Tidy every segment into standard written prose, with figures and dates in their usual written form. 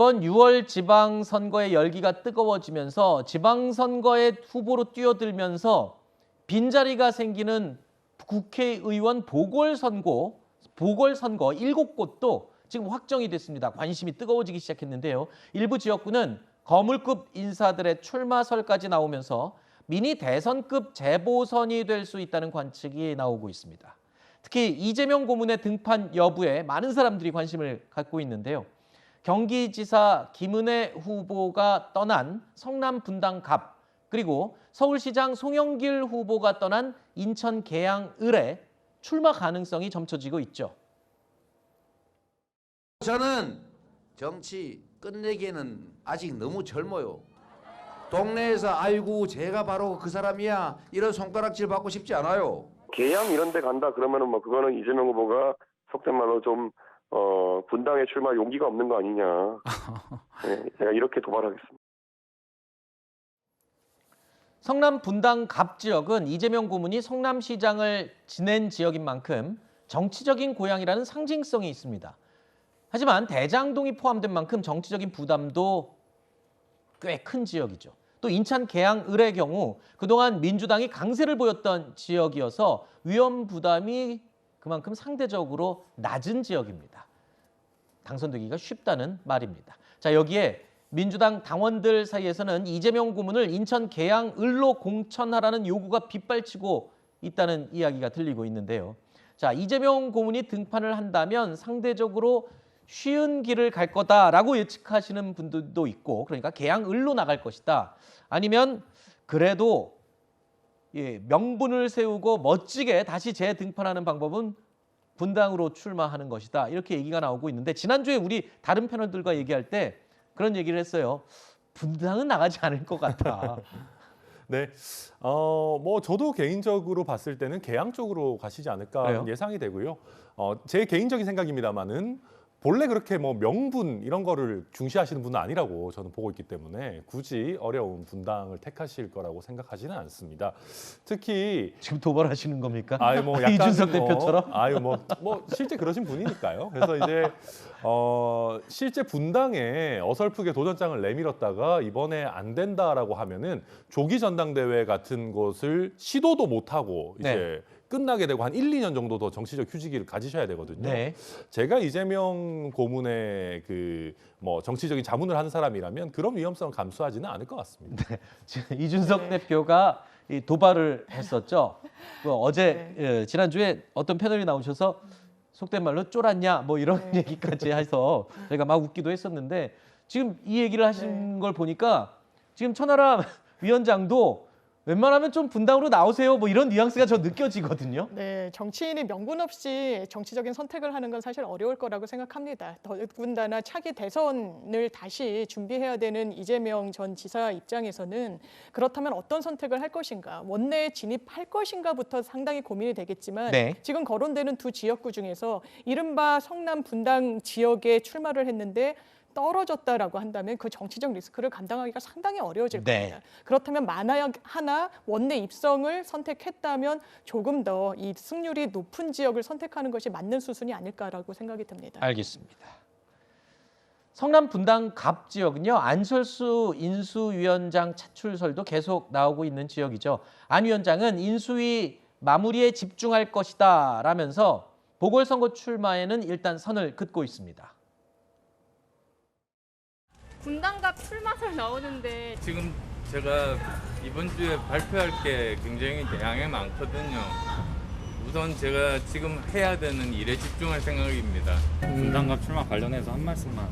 이번 6월 지방선거의 열기가 뜨거워지면서 지방선거에 후보로 뛰어들면서 빈자리가 생기는 국회의원 보궐선거 7곳도 지금 확정이 됐습니다. 관심이 뜨거워지기 시작했는데요. 일부 지역구는 거물급 인사들의 출마설까지 나오면서 미니 대선급 재보선이 될 수 있다는 관측이 나오고 있습니다. 특히 이재명 고문의 등판 여부에 많은 사람들이 관심을 갖고 있는데요. 경기지사 김은혜 후보가 떠난 성남 분당갑, 그리고 서울시장 송영길 후보가 떠난 인천 계양을에 출마 가능성이 점쳐지고 있죠. 저는 정치 끝내기에는 아직 너무 젊어요. 동네에서 아이고 제가 바로 그 사람이야 이런 손가락질 받고 싶지 않아요. 계양 이런 데 간다 그러면은 뭐 그거는 이재명 후보가 속된 말로 좀 분당에 출마 용기가 없는 거 아니냐. 네, 제가 이렇게 도발하겠습니다. 성남 분당갑 지역은 이재명 고문이 성남시장을 지낸 지역인 만큼 정치적인 고향이라는 상징성이 있습니다. 하지만 대장동이 포함된 만큼 정치적인 부담도 꽤 큰 지역이죠. 또 인천 계양을의 경우 그동안 민주당이 강세를 보였던 지역이어서 위험 부담이 그만큼 상대적으로 낮은 지역입니다. 당선되기가 쉽다는 말입니다. 자, 여기에 민주당 당원들 사이에서는 이재명 고문을 인천 계양을로 공천하라는 요구가 빗발치고 있다는 이야기가 들리고 있는데요. 자, 이재명 고문이 등판을 한다면 상대적으로 쉬운 길을 갈 거다라고 예측하시는 분들도 있고, 그러니까 계양을로 나갈 것이다. 아니면 그래도 명분을 세우고 멋지게 다시 재등판하는 방법은 분당으로 출마하는 것이다. 이렇게 얘기가 나오고 있는데, 지난주에 우리 다른 패널들과 얘기할 때 그런 얘기를 했어요. 분당은 나가지 않을 것 같다. 네, 뭐 저도 개인적으로 봤을 때는 계양 쪽으로 가시지 않을까 그래요? 예상이 되고요. 제 개인적인 생각입니다만은 본래 그렇게 뭐 명분 이런 거를 중시하시는 분은 아니라고 저는 보고 있기 때문에 굳이 어려운 분당을 택하실 거라고 생각하지는 않습니다. 특히 지금 도발하시는 겁니까? 아유 뭐 약간 이준석 대표처럼? 아유 뭐 실제 그러신 분이니까요. 그래서 이제 실제 분당에 어설프게 도전장을 내밀었다가 이번에 안 된다라고 하면은 조기 전당대회 같은 것을 시도도 못 하고 이제 네. 끝나게 되고 한 1, 2년 정도 더 정치적 휴지기를 가지셔야 되거든요. 네. 제가 이재명 고문의 그 뭐 정치적인 자문을 하는 사람이라면 그런 위험성을 감수하지는 않을 것 같습니다. 지금 이준석 대표가 이 도발을 했었죠. 어제 지난주에 어떤 패널이 나오셔서 속된 말로 쫄았냐 뭐 이런 얘기까지 해서 저희가 막 웃기도 했었는데, 지금 이 얘기를 하신 걸 보니까 지금 천하람 위원장도 웬만하면 좀 분당으로 나오세요 뭐 이런 뉘앙스가 저 느껴지거든요. 네, 정치인이 명분 없이 정치적인 선택을 하는 건 사실 어려울 거라고 생각합니다. 더군다나 차기 대선을 다시 준비해야 되는 이재명 전 지사 입장에서는 그렇다면 어떤 선택을 할 것인가, 원내에 진입할 것인가부터 상당히 고민이 되겠지만 네. 지금 거론되는 두 지역구 중에서 이른바 성남 분당 지역에 출마를 했는데 떨어졌다라고 한다면 그 정치적 리스크를 감당하기가 상당히 어려워질 겁니다. 그렇다면 만약 하나 원내 입성을 선택했다면 조금 더 이 승률이 높은 지역을 선택하는 것이 맞는 수순이 아닐까라고 생각이 듭니다. 알겠습니다. 성남 분당갑 지역은요, 안철수 인수위원장 차출설도 계속 나오고 있는 지역이죠. 안 위원장은 인수위 마무리에 집중할 것이다 라면서 보궐선거 출마에는 일단 선을 긋고 있습니다. 분당갑 출마설 나오는데 지금 제가 이번 주에 발표할 게 굉장히 양이 많거든요. 우선 제가 지금 해야 되는 일에 집중할 생각입니다. 분당갑 출마 관련해서 한 말씀만.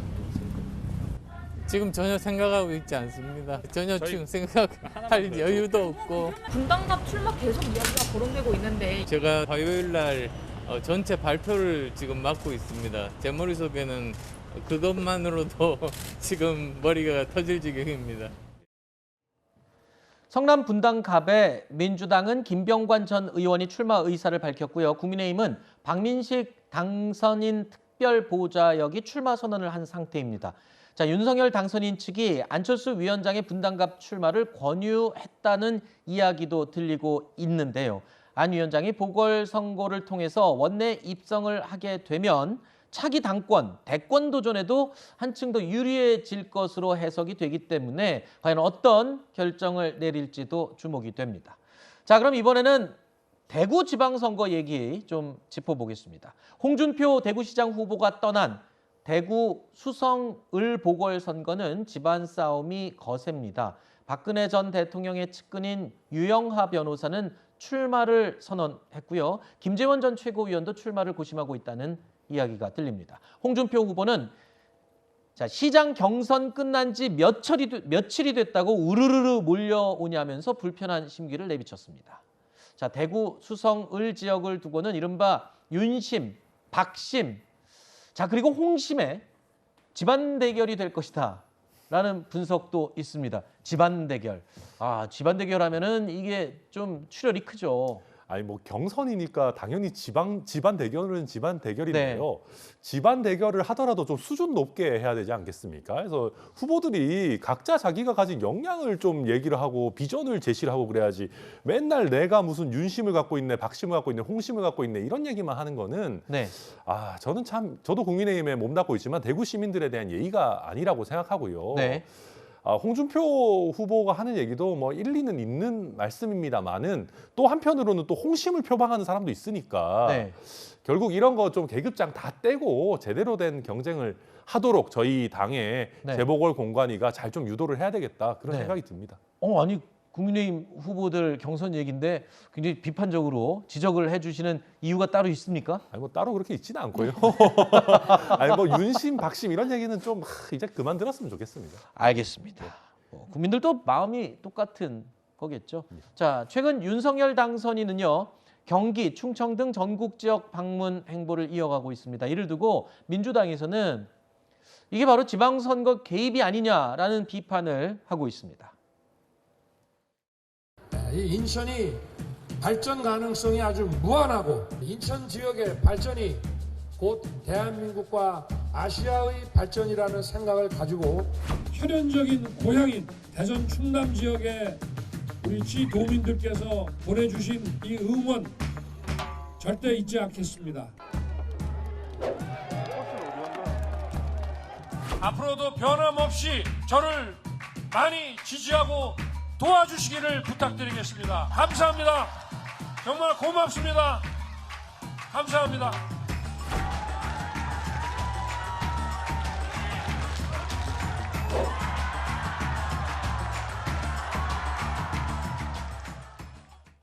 지금 전혀 생각하고 있지 않습니다. 전혀 지금 생각할 여유도 없고. 분당갑 출마 계속 이야기가 거론되고 있는데 제가 화요일 날 전체 발표를 지금 맡고 있습니다. 제 머릿속에는 그것만으로도 지금 머리가 터질 지경입니다. 성남 분당갑에 민주당은 김병관 전 의원이 출마 의사를 밝혔고요. 국민의힘은 박민식 당선인 특별보좌역이 출마 선언을 한 상태입니다. 자, 윤석열 당선인 측이 안철수 위원장의 분당갑 출마를 권유했다는 이야기도 들리고 있는데요. 안 위원장이 보궐선거를 통해서 원내 입성을 하게 되면 차기 당권, 대권 도전에도 한층 더 유리해질 것으로 해석이 되기 때문에 과연 어떤 결정을 내릴지도 주목이 됩니다. 자, 그럼 이번에는 대구 지방선거 얘기 좀 짚어보겠습니다. 홍준표 대구시장 후보가 떠난 대구 수성을 보궐선거는 집안 싸움이 거셉니다. 박근혜 전 대통령의 측근인 유영하 변호사는 출마를 선언했고요. 김재원 전 최고위원도 출마를 고심하고 있다는 이야기가 들립니다. 홍준표 후보는 시장 경선 끝난 지 며칠이 됐다고 우르르르 몰려오냐면서 불편한 심기를 내비쳤습니다. 대구 수성을 지역을 두고는 이른바 윤심, 박심, 그리고 홍심의 집안 대결이 될 것이다 라는 분석도 있습니다. 집안 대결. 집안 대결 하면은 이게 좀 출혈이 크죠. 아니 뭐 경선이니까 당연히 집안 대결은 집안 대결인데요. 집안 대결을 하더라도 좀 수준 높게 해야 되지 않겠습니까? 그래서 후보들이 각자 자기가 가진 역량을 좀 얘기를 하고 비전을 제시를 하고 그래야지 맨날 내가 무슨 윤심을 갖고 있네, 박심을 갖고 있네, 홍심을 갖고 있네 이런 얘기만 하는 거는 저는 참 저도 국민의힘에 몸담고 있지만 대구 시민들에 대한 예의가 아니라고 생각하고요. 홍준표 후보가 하는 얘기도 뭐 일리는 있는 말씀입니다만은 또 한편으로는 또 홍심을 표방하는 사람도 있으니까 결국 이런 거 좀 계급장 다 떼고 제대로 된 경쟁을 하도록 저희 당의 재보궐 공관위가 잘 좀 유도를 해야 되겠다 그런 생각이 듭니다. 아니 국민의힘 후보들 경선 얘기인데 굉장히 비판적으로 지적을 해주시는 이유가 따로 있습니까? 아니 뭐 따로 그렇게 있지는 않고요. 아니 뭐 윤심, 박심 이런 얘기는 좀 이제 그만 들었으면 좋겠습니다. 알겠습니다. 국민들도 마음이 똑같은 거겠죠. 최근 윤석열 당선인은요. 경기, 충청 등 전국 지역 방문 행보를 이어가고 있습니다. 이를 두고 민주당에서는 이게 바로 지방선거 개입이 아니냐라는 비판을 하고 있습니다. 이 인천이 발전 가능성이 아주 무한하고 인천 지역의 발전이 곧 대한민국과 아시아의 발전이라는 생각을 가지고 혈연적인 고향인 대전 충남 지역의 우리 지도민들께서 보내주신 이 응원 절대 잊지 않겠습니다. 앞으로도 변함없이 저를 많이 지지하고 도와주시기를 부탁드리겠습니다. 감사합니다. 정말 고맙습니다. 감사합니다.